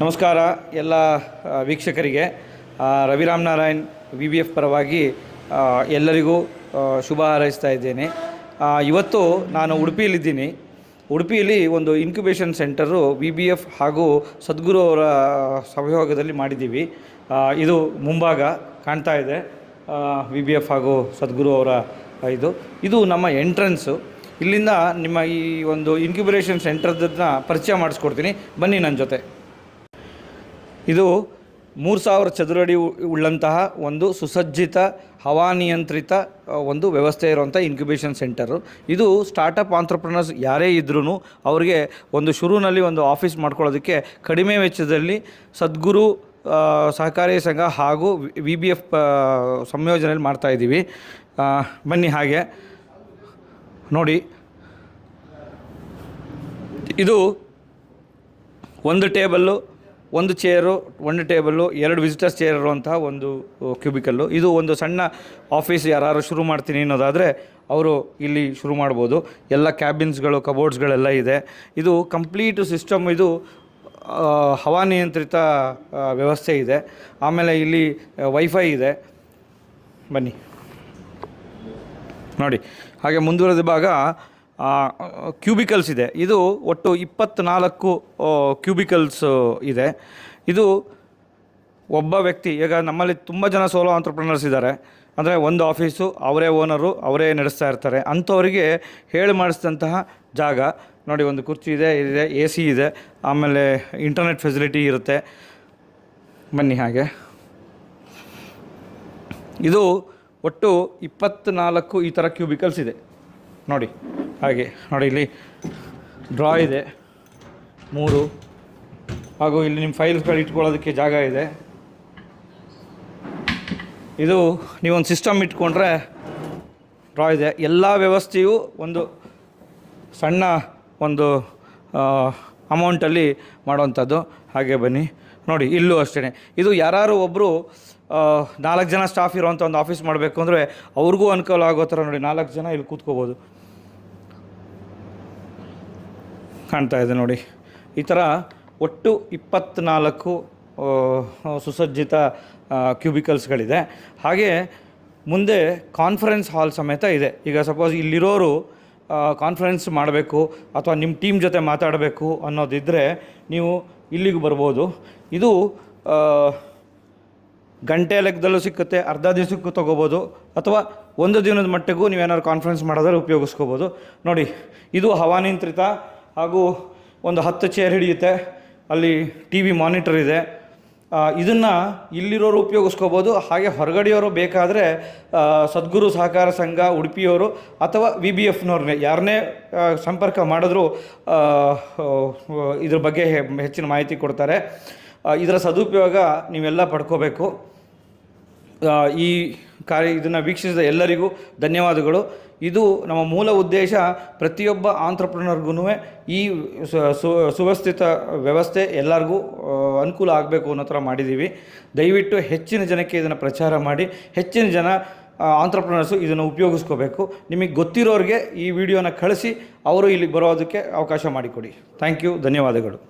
ನಮಸ್ಕಾರ ಎಲ್ಲ ವೀಕ್ಷಕರಿಗೆ. ರವಿರಾಮ್ ನಾರಾಯಣ್ VBF ಪರವಾಗಿ ಎಲ್ಲರಿಗೂ ಶುಭ ಹಾರೈಸ್ತಾ ಇದ್ದೇನೆ. ಇವತ್ತು ನಾನು ಉಡುಪಿಯಲ್ಲಿದ್ದೀನಿ. ಉಡುಪಿಯಲ್ಲಿ ಒಂದು ಇನ್ಕ್ಯುಬೇಷನ್ ಸೆಂಟರು VBF ಹಾಗೂ ಸದ್ಗುರು ಅವರ ಸಹಯೋಗದಲ್ಲಿ ಮಾಡಿದ್ದೀವಿ. ಇದು ಮುಂಭಾಗ ಕಾಣ್ತಾ ಇದೆ, VBF ಹಾಗೂ ಸದ್ಗುರು ಅವರ ಇದು ನಮ್ಮ ಎಂಟ್ರೆನ್ಸು. ಇಲ್ಲಿಂದ ನಿಮ್ಮ ಈ ಒಂದು ಇನ್ಕ್ಯುಬೇಷನ್ ಸೆಂಟರ್ದನ್ನ ಪರಿಚಯ ಮಾಡಿಸ್ಕೊಡ್ತೀನಿ, ಬನ್ನಿ ನನ್ನ ಜೊತೆ. ಇದು 3000 ಚದುರಡಿ ಉಳ್ಳಂತಹ ಒಂದು ಸುಸಜ್ಜಿತ ಹವಾನಿಯಂತ್ರಿತ ಒಂದು ವ್ಯವಸ್ಥೆ ಇರುವಂಥ ಇನ್ಕ್ಯುಬೇಷನ್ ಸೆಂಟರು. ಇದು ಸ್ಟಾರ್ಟಪ್ ಆಂಟ್ರಪ್ರನರ್ಸ್ ಯಾರೇ ಇದ್ರೂ ಅವರಿಗೆ ಒಂದು ಶುರುವಿನಲ್ಲಿ ಒಂದು ಆಫೀಸ್ ಮಾಡ್ಕೊಳ್ಳೋದಕ್ಕೆ ಕಡಿಮೆ ವೆಚ್ಚದಲ್ಲಿ ಸದ್ಗುರು ಸಹಕಾರಿ ಸಂಘ ಹಾಗೂ VBF ಸಂಯೋಜನೆಯಲ್ಲಿ ಮಾಡ್ತಾಯಿದ್ದೀವಿ. ಬನ್ನಿ ಹಾಗೆ ನೋಡಿ. ಇದು ಒಂದು ಟೇಬಲ್ಲು, ಒಂದು ಚೇರು, ಒಂದು ಟೇಬಲ್ಲು, 2 ವಿಸಿಟರ್ಸ್ ಚೇರ್ ಇರುವಂತಹ ಒಂದು ಕ್ಯೂಬಿಕಲ್ಲು. ಇದು ಒಂದು ಸಣ್ಣ ಆಫೀಸ್ ಯಾರು ಶುರು ಮಾಡ್ತೀನಿ ಅನ್ನೋದಾದರೆ ಅವರು ಇಲ್ಲಿ ಶುರು ಮಾಡ್ಬೋದು. ಎಲ್ಲ ಕ್ಯಾಬಿನ್ಸ್ಗಳು, ಕಬೋರ್ಡ್ಸ್ಗಳೆಲ್ಲ ಇದೆ. ಇದು ಕಂಪ್ಲೀಟ್ ಸಿಸ್ಟಮ್, ಇದು ಹವಾನಿಯಂತ್ರಿತ ವ್ಯವಸ್ಥೆ ಇದೆ. ಆಮೇಲೆ ಇಲ್ಲಿ ವೈಫೈ ಇದೆ. ಬನ್ನಿ ನೋಡಿ. ಹಾಗೆ ಮುಂದುವರೆದ ಭಾಗ ಕ್ಯೂಬಿಕಲ್ಸ್ ಇದೆ. ಇದು ಒಟ್ಟು 24 ಕ್ಯೂಬಿಕಲ್ಸ್ ಇದೆ. ಇದು ಒಬ್ಬ ವ್ಯಕ್ತಿ, ಈಗ ನಮ್ಮಲ್ಲಿ ತುಂಬ ಜನ ಸೋಲೋ ಆಂಟ್ರಪ್ರನರ್ಸ್ ಇದ್ದಾರೆ. ಅಂದರೆ ಒಂದು ಆಫೀಸು ಅವರೇ ಓನರು, ಅವರೇ ನಡೆಸ್ತಾ ಇರ್ತಾರೆ. ಅಂಥವರಿಗೆ ಹೇಳಿ ಮಾಡಿಸಿದಂತಹ ಜಾಗ ನೋಡಿ. ಒಂದು ಕುರ್ಚಿ ಇದೆ, AC ಇದೆ, ಆಮೇಲೆ ಇಂಟರ್ನೆಟ್ ಫೆಸಿಲಿಟಿ ಇರುತ್ತೆ. ಬನ್ನಿ ಹಾಗೆ. ಇದು ಒಟ್ಟು 24 ಈ ಥರ ಕ್ಯೂಬಿಕಲ್ಸ್ ಇದೆ ನೋಡಿ. ಹಾಗೆ ನೋಡಿ, ಇಲ್ಲಿ ಡ್ರಾ ಇದೆ 3, ಹಾಗೂ ಇಲ್ಲಿ ನಿಮ್ಮ ಫೈಲ್ಸ್ಗಳು ಇಟ್ಕೊಳ್ಳೋದಕ್ಕೆ ಜಾಗ ಇದೆ. ಇದು ನೀವೊಂದು ಸಿಸ್ಟಮ್ ಇಟ್ಕೊಂಡ್ರೆ ಡ್ರಾ ಇದೆ. ಎಲ್ಲ ವ್ಯವಸ್ಥೆಯು ಒಂದು ಸಣ್ಣ ಒಂದು ಅಮೌಂಟಲ್ಲಿ ಮಾಡುವಂಥದ್ದು. ಹಾಗೆ ಬನ್ನಿ ನೋಡಿ. ಇಲ್ಲೂ ಅಷ್ಟೇ. ಇದು ಯಾರು ಒಬ್ಬರು 4 ಜನ ಸ್ಟಾಫ್ ಇರೋವಂಥ ಒಂದು ಆಫೀಸ್ ಮಾಡಬೇಕು ಅಂದರೆ ಅವ್ರಿಗೂ ಅನುಕೂಲ ಆಗೋ ಥರ ನೋಡಿ, 4 ಜನ ಇಲ್ಲಿ ಕೂತ್ಕೋಬೋದು. ಕಾಣ್ತಾ ಇದೆ ನೋಡಿ. ಈ ಥರ ಒಟ್ಟು 24 ಸುಸಜ್ಜಿತ ಕ್ಯೂಬಿಕಲ್ಸ್ಗಳಿದೆ. ಹಾಗೆ ಮುಂದೆ ಕಾನ್ಫರೆನ್ಸ್ ಹಾಲ್ ಸಮೇತ ಇದೆ. ಈಗ ಸಪೋಸ್ ಇಲ್ಲಿರೋರು ಕಾನ್ಫರೆನ್ಸ್ ಮಾಡಬೇಕು ಅಥವಾ ನಿಮ್ಮ ಟೀಮ್ ಜೊತೆ ಮಾತಾಡಬೇಕು ಅನ್ನೋದಿದ್ದರೆ ನೀವು ಇಲ್ಲಿಗೆ ಬರ್ಬೋದು. ಇದು ಗಂಟೆ ಲೆಕ್ಕದಲ್ಲೂ ಸಿಕ್ಕುತ್ತೆ, ಅರ್ಧ ದಿವಸಕ್ಕೂ ತೊಗೋಬೋದು, ಅಥವಾ ಒಂದು ದಿನದ ಮಟ್ಟಿಗೂ ನೀವೇನಾದ್ರು ಕಾನ್ಫರೆನ್ಸ್ ಮಾಡೋದ್ರೆ ಉಪಯೋಗಿಸ್ಕೋಬೋದು. ನೋಡಿ, ಇದು ಹವಾನಿಯಂತ್ರಿತ ಹಾಗೂ ಒಂದು 10 ಚೇರ್ ಹಿಡಿಯುತ್ತೆ. ಅಲ್ಲಿ TV ಮಾನಿಟರ್ ಇದೆ. ಇದನ್ನು ಇಲ್ಲಿರೋರು ಉಪಯೋಗಿಸ್ಕೋಬೋದು. ಹಾಗೆ ಹೊರಗಡೆಯವರು ಬೇಕಾದರೆ ಸದ್ಗುರು ಸಹಕಾರ ಸಂಘ ಉಡುಪಿಯವರು ಅಥವಾ VBFನವ್ರನ್ನೇ ಯಾರನ್ನೇ ಸಂಪರ್ಕ ಮಾಡಿದ್ರೂ ಇದ್ರ ಬಗ್ಗೆ ಹೆಚ್ಚಿನ ಮಾಹಿತಿ ಕೊಡ್ತಾರೆ. ಇದರ ಸದುಪಯೋಗ ನೀವೆಲ್ಲ ಪಡ್ಕೋಬೇಕು. ಈ ಇದನ್ನು ವೀಕ್ಷಿಸಿದ ಎಲ್ಲರಿಗೂ ಧನ್ಯವಾದಗಳು. ಇದು ನಮ್ಮ ಮೂಲ ಉದ್ದೇಶ, ಪ್ರತಿಯೊಬ್ಬ ಆಂಟ್ರಪ್ರನರ್ಗೂ ಈ ಸುವ್ಯವಸ್ಥಿತ ವ್ಯವಸ್ಥೆ ಎಲ್ಲರಿಗೂ ಅನುಕೂಲ ಆಗಬೇಕು ಅನ್ನೋ ಥರ ಮಾಡಿದ್ದೀವಿ. ದಯವಿಟ್ಟು ಹೆಚ್ಚಿನ ಜನಕ್ಕೆ ಇದನ್ನು ಪ್ರಚಾರ ಮಾಡಿ, ಹೆಚ್ಚಿನ ಜನ ಆಂಟ್ರಪ್ರನರ್ಸು ಇದನ್ನು ಉಪಯೋಗಿಸ್ಕೋಬೇಕು. ನಿಮಗೆ ಗೊತ್ತಿರೋರಿಗೆ ಈ ವಿಡಿಯೋನ ಕಳಿಸಿ ಅವರು ಇಲ್ಲಿಗೆ ಬರೋದಕ್ಕೆ ಅವಕಾಶ ಮಾಡಿಕೊಡಿ. ಥ್ಯಾಂಕ್ ಯು, ಧನ್ಯವಾದಗಳು.